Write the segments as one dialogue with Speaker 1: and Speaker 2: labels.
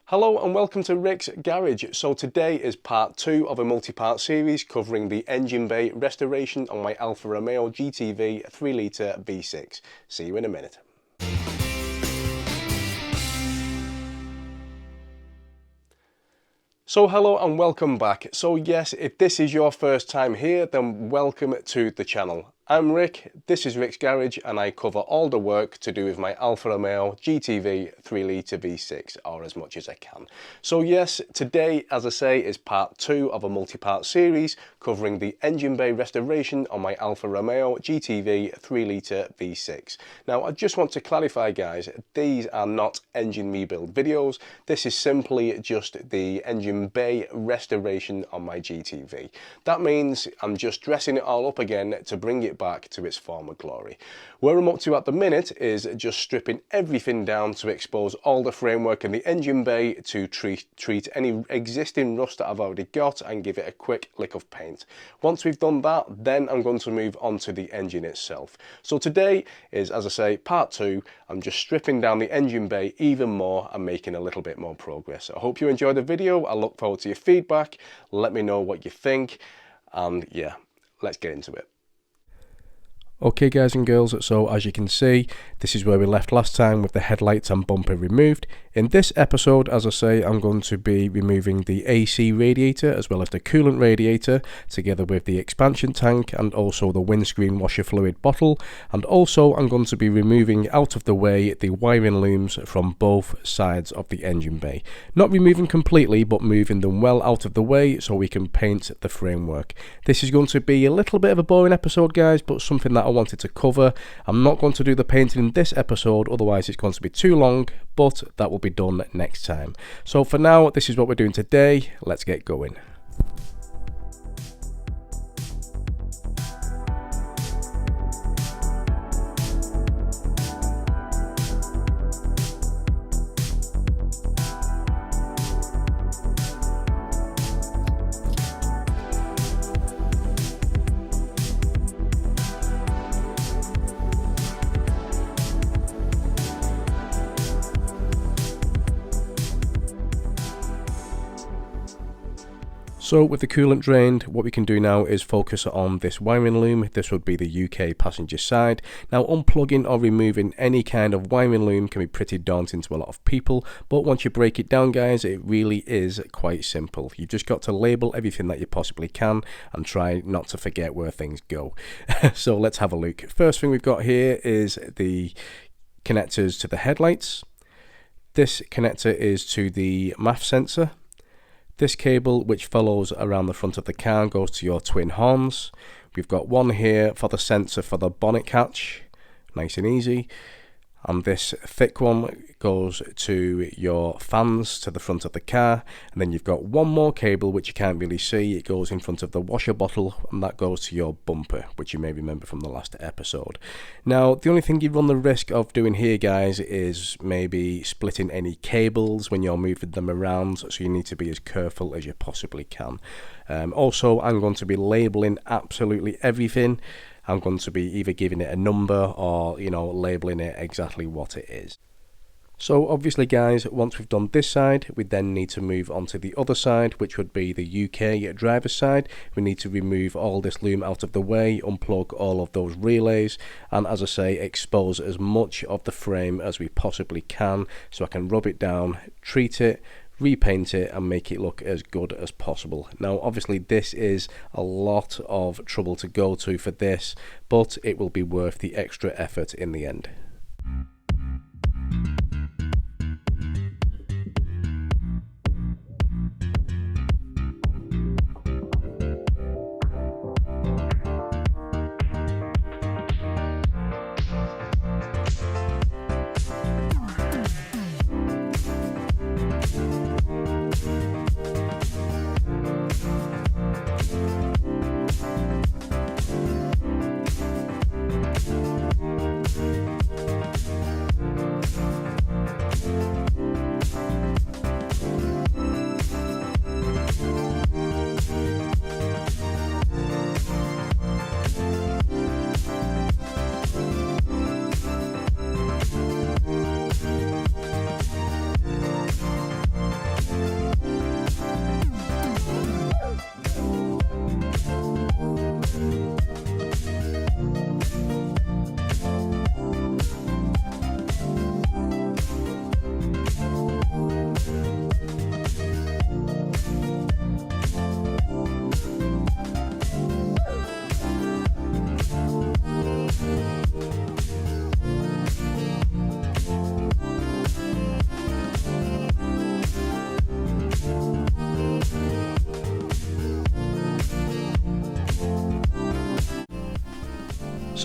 Speaker 1: Hello and welcome to Rick's Garage. So today is part 2 of a multi-part series covering the engine bay restoration on my Alfa Romeo GTV 3-litre V6. See you in a minute. So hello and welcome back. So yes, if this is your first time here, then welcome to the channel. I'm Rick, this is Rick's Garage, and I cover all the work to do with my Alfa Romeo GTV 3-litre V6, or as much as I can. So yes, today, as I say, is part 2 of a multi-part series covering the engine bay restoration on my Alfa Romeo GTV 3-litre V6. Now, I just want to clarify, guys, these are not engine rebuild videos. This is simply just the engine bay restoration on my GTV. That means I'm just dressing it all up again to bring it back to its former glory. Where I'm up to at the minute is just stripping everything down to expose all the framework in the engine bay to treat any existing rust that I've already got and give it a quick lick of paint. Once we've done that, then I'm going to move on to the engine itself. So today is, as I say, part 2. I'm just stripping down the engine bay even more and making a little bit more progress. I hope you enjoyed the video. I look forward to your feedback. Let me know what you think, and yeah, let's get into it. Okay guys and girls, so as you can see, this is where we left last time with the headlights and bumper removed. In this episode, as I say, I'm going to be removing the AC radiator as well as the coolant radiator, together with the expansion tank and also the windscreen washer fluid bottle. And also I'm going to be removing out of the way the wiring looms from both sides of the engine bay. Not removing completely, but moving them well out of the way so we can paint the framework. This is going to be a little bit of a boring episode, guys, but something that I wanted to cover. I'm not going to do the painting in this episode, otherwise it's going to be too long, but that will be done next time. So for now, this is what we're doing today. Let's get going. So with the coolant drained, what we can do now is focus on this wiring loom. This would be the UK passenger side. Now, unplugging or removing any kind of wiring loom can be pretty daunting to a lot of people, but once you break it down, guys, it really is quite simple. You've just got to label everything that you possibly can and try not to forget where things go. So let's have a look. First thing we've got here is the connectors to the headlights. This connector is to the MAF sensor. This cable, which follows around the front of the car, goes to your twin horns. We've got one here for the sensor for the bonnet catch, nice and easy. And this thick one goes to your fans to the front of the car. And then you've got one more cable, which you can't really see. It goes in front of the washer bottle, and that goes to your bumper, which you may remember from the last episode. Now, the only thing you run the risk of doing here, guys, is maybe splitting any cables when you're moving them around. So you need to be as careful as you possibly can. Also, I'm going to be labeling absolutely everything. I'm going to be either giving it a number or, labeling it exactly what it is. So obviously, guys, once we've done this side, we then need to move on to the other side, which would be the UK driver's side. We need to remove all this loom out of the way, unplug all of those relays, and as I say, expose as much of the frame as we possibly can so I can rub it down, treat it, repaint it and make it look as good as possible. Now obviously this is a lot of trouble to go to for this, but it will be worth the extra effort in the end.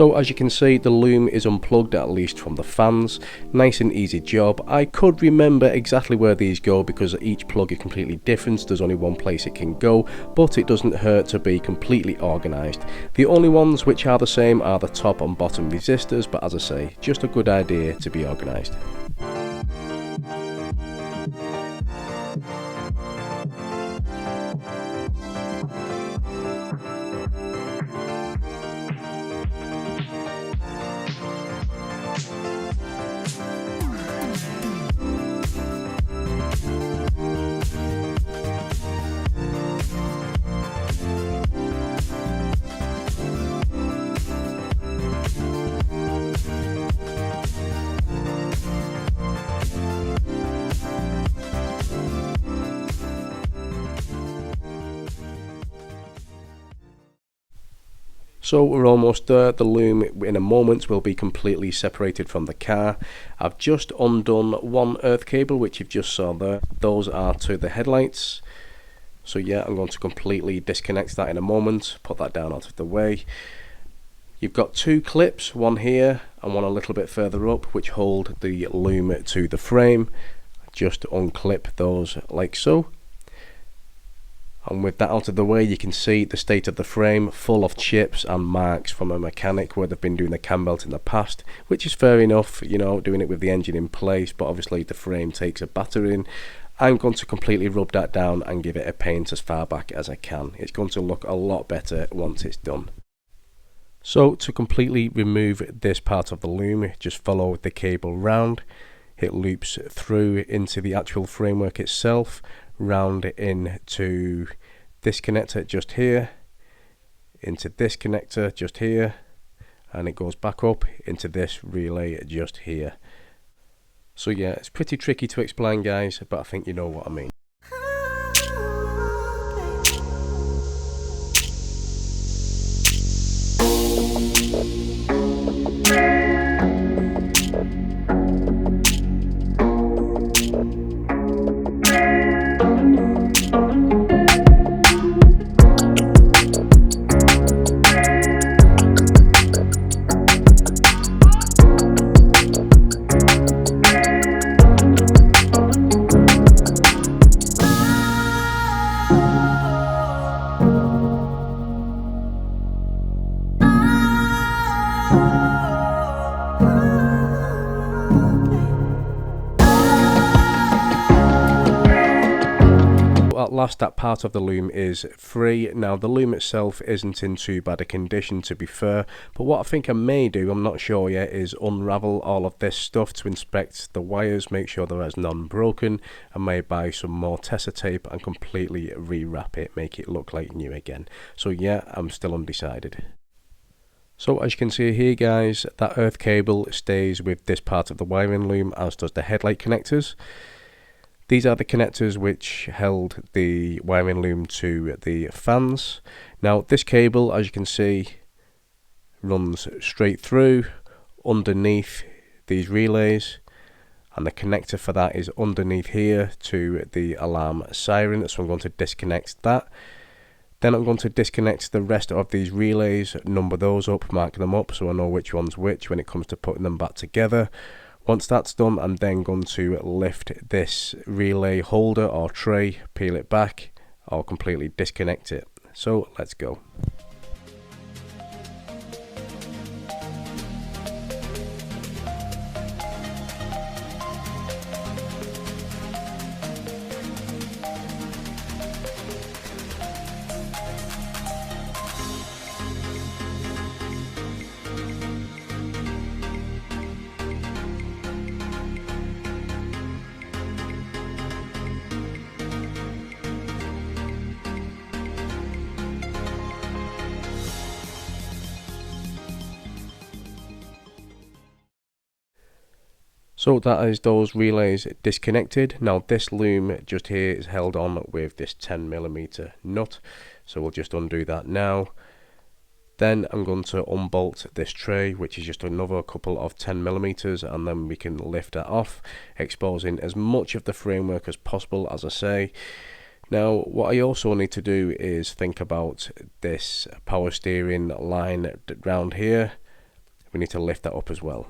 Speaker 1: So as you can see, the loom is unplugged, at least from the fans. Nice and easy job. I could remember exactly where these go because each plug is completely different. There's only one place it can go, but it doesn't hurt to be completely organised. The only ones which are the same are the top and bottom resistors, but as I say, just a good idea to be organised. So we're almost there. The loom in a moment will be completely separated from the car. I've just undone one earth cable which you've just saw there. Those are to the headlights. So yeah, I'm going to completely disconnect that in a moment, put that down out of the way. You've got two clips, one here and one a little bit further up, which hold the loom to the frame. Just unclip those like so. And with that out of the way, you can see the state of the frame, full of chips and marks from a mechanic where they've been doing the cam belt in the past, which is fair enough, you know, doing it with the engine in place, but obviously the frame takes a battering. I'm going to completely rub that down and give it a paint as far back as I can. It's going to look a lot better once it's done. So to completely remove this part of the loom, just follow the cable round. It loops through into the actual framework itself, round into this connector just here, into this connector just here, and it goes back up into this relay just here. So yeah, it's pretty tricky to explain, guys, but I think you know what I mean. At last, that part of the loom is free. Now the loom itself isn't in too bad a condition, to be fair, but what I think I may do, I'm not sure yet, is unravel all of this stuff to inspect the wires, make sure there is none broken. I may buy some more Tessa tape and completely rewrap it, make it look like new again. So yeah, I'm still undecided. So as you can see here, guys, that earth cable stays with this part of the wiring loom, as does the headlight connectors. These are the connectors which held the wiring loom to the fans. Now this cable, as you can see, runs straight through underneath these relays, and the connector for that is underneath here to the alarm siren, so I'm going to disconnect that. Then I'm going to disconnect the rest of these relays, number those up, mark them up so I know which one's which when it comes to putting them back together. Once that's done, I'm then going to lift this relay holder or tray, peel it back, or completely disconnect it. So let's go. So that is those relays disconnected. Now this loom just here is held on with this 10mm nut, so we'll just undo that now. Then I'm going to unbolt this tray, which is just another couple of 10mm, and then we can lift that off, exposing as much of the framework as possible, as I say. Now what I also need to do is think about this power steering line round here. we need to lift that up as well.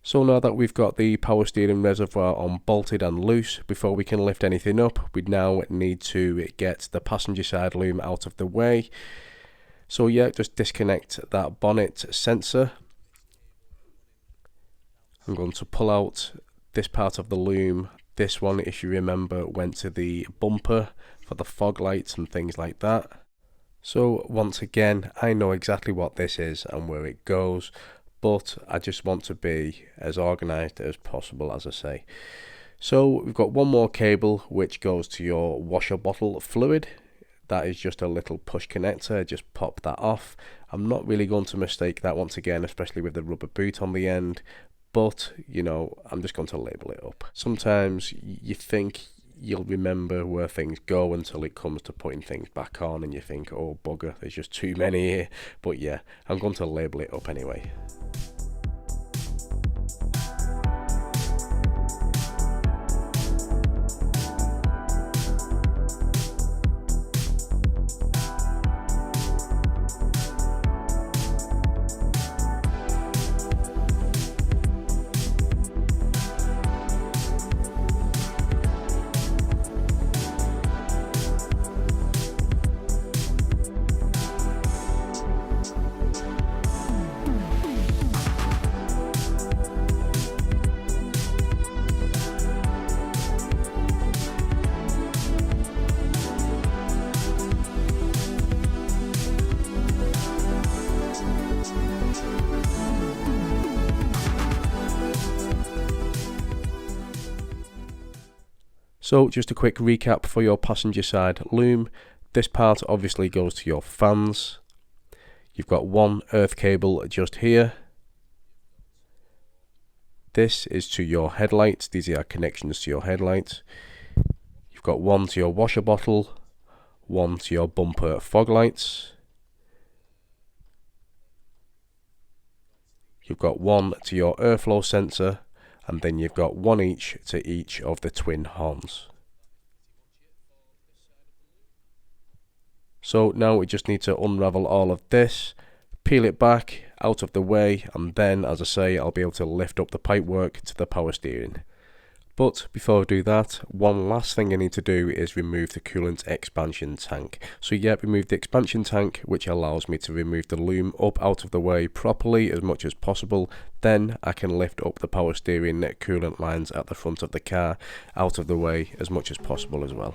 Speaker 1: So now that we've got the power steering reservoir on bolted and loose, before we can lift anything up, we now need to get the passenger side loom out of the way. So yeah, just disconnect that bonnet sensor. I'm going to pull out this part of the loom. This one, if you remember, went to the bumper for the fog lights and things like that. So once again, I know exactly what this is and where it goes, but I just want to be as organized as possible, as I say. So we've got one more cable which goes to your washer bottle fluid. That is just a little push connector, just pop that off. I'm not really going to mistake that once again, especially with the rubber boot on the end, but you know, I'm just going to label it up. Sometimes you think you'll remember where things go until it comes to putting things back on and you think, oh bugger, there's just too many here. But yeah, I'm going to label it up anyway. So just a quick recap for your passenger side loom. This part obviously goes to your fans. You've got one earth cable just here. This is to your headlights. These are connections to your headlights. You've got one to your washer bottle, one to your bumper fog lights. You've got one to your airflow sensor, and then you've got one each to each of the twin horns. So now we just need to unravel all of this, peel it back out of the way, and then, as I say, I'll be able to lift up the pipework to the power steering. But before I do that, one last thing I need to do is remove the coolant expansion tank. So yeah, remove the expansion tank, which allows me to remove the loom up out of the way properly as much as possible. Then I can lift up the power steering coolant lines at the front of the car out of the way as much as possible as well.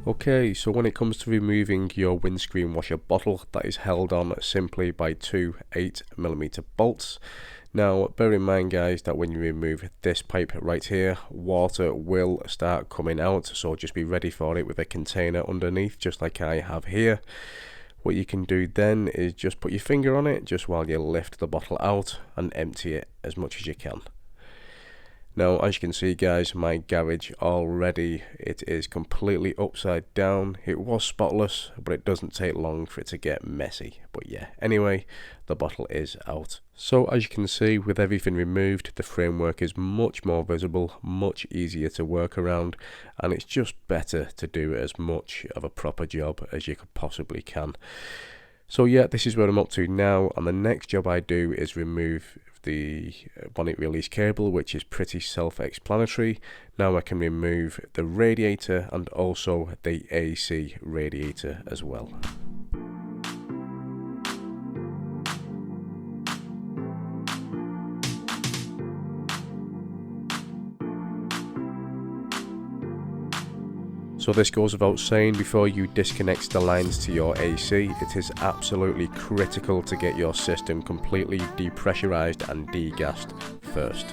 Speaker 1: Okay, so when it comes to removing your windscreen washer bottle, that is held on simply by two 8mm bolts. Now bear in mind guys that when you remove this pipe right here, water will start coming out, so just be ready for it with a container underneath just like I have here. What you can do then is just put your finger on it just while you lift the bottle out and empty it as much as you can. Now, as you can see guys, my garage already, it is completely upside down. It was spotless, but it doesn't take long for it to get messy. But yeah, anyway, the bottle is out. So as you can see, with everything removed, the framework is much more visible, much easier to work around, and it's just better to do as much of a proper job as you could possibly can. So yeah, this is where I'm up to now, and the next job I do is remove the bonnet release cable, which is pretty self-explanatory. Now I can remove the radiator and also the AC radiator as well. So this goes without saying, before you disconnect the lines to your AC, it is absolutely critical to get your system completely depressurized and degassed first.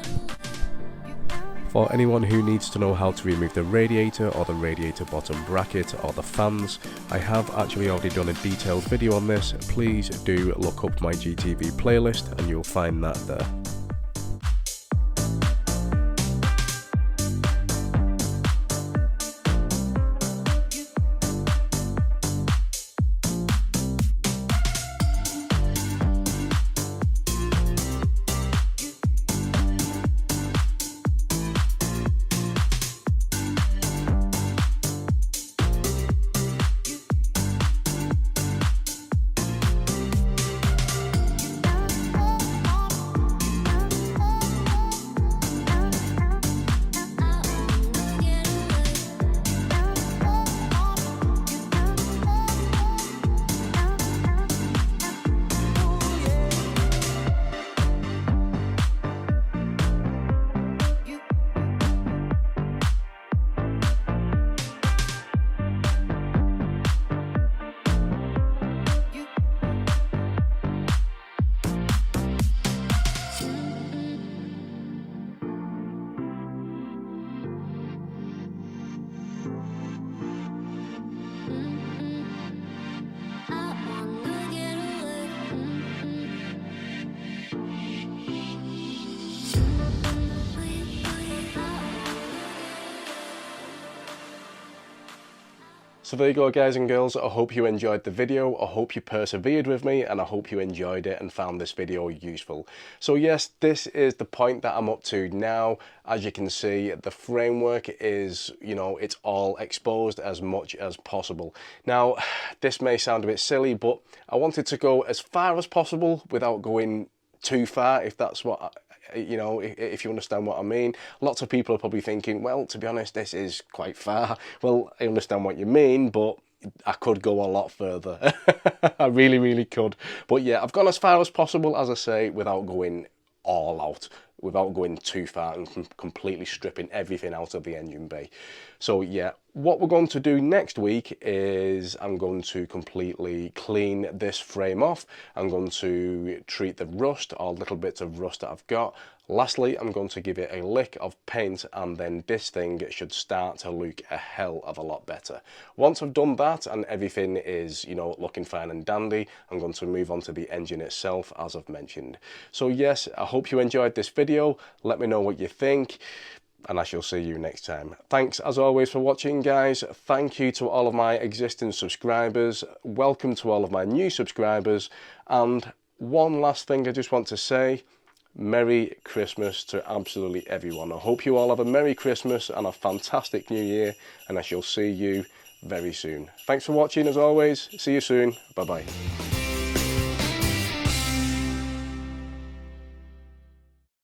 Speaker 1: For anyone who needs to know how to remove the radiator or the radiator bottom bracket or the fans, I have actually already done a detailed video on this. Please do look up my GTV playlist and you'll find that there. So there you go guys and girls, I hope you enjoyed the video, I hope you persevered with me, and I hope you enjoyed it and found this video useful. So yes, this is the point that I'm up to now. As you can see, the framework is, you know, it's all exposed as much as possible. Now, this may sound a bit silly, but I wanted to go as far as possible without going too far, if that's what you know, if you understand what I mean. Lots of people are probably thinking, well, to be honest, this is quite far. Well, I understand what you mean, but I could go a lot further. I really could. But yeah, I've gone as far as possible, as I say, without going all out, without going too far and completely stripping everything out of the engine bay. So yeah, what we're going to do next week is I'm going to completely clean this frame off. I'm going to treat the rust or little bits of rust that I've got. Lastly, I'm going to give it a lick of paint, and then this thing should start to look a hell of a lot better. Once I've done that and everything is, you know, looking fine and dandy, I'm going to move on to the engine itself, as I've mentioned. So yes, I hope you enjoyed this video. Let me know what you think, and I shall see you next time. Thanks as always for watching guys. Thank you to all of my existing subscribers. Welcome to all of my new subscribers. And one last thing I just want to say, Merry Christmas to absolutely everyone. I hope you all have a Merry Christmas and a fantastic New Year, and I shall see you very soon. Thanks for watching as always. See you soon. Bye bye.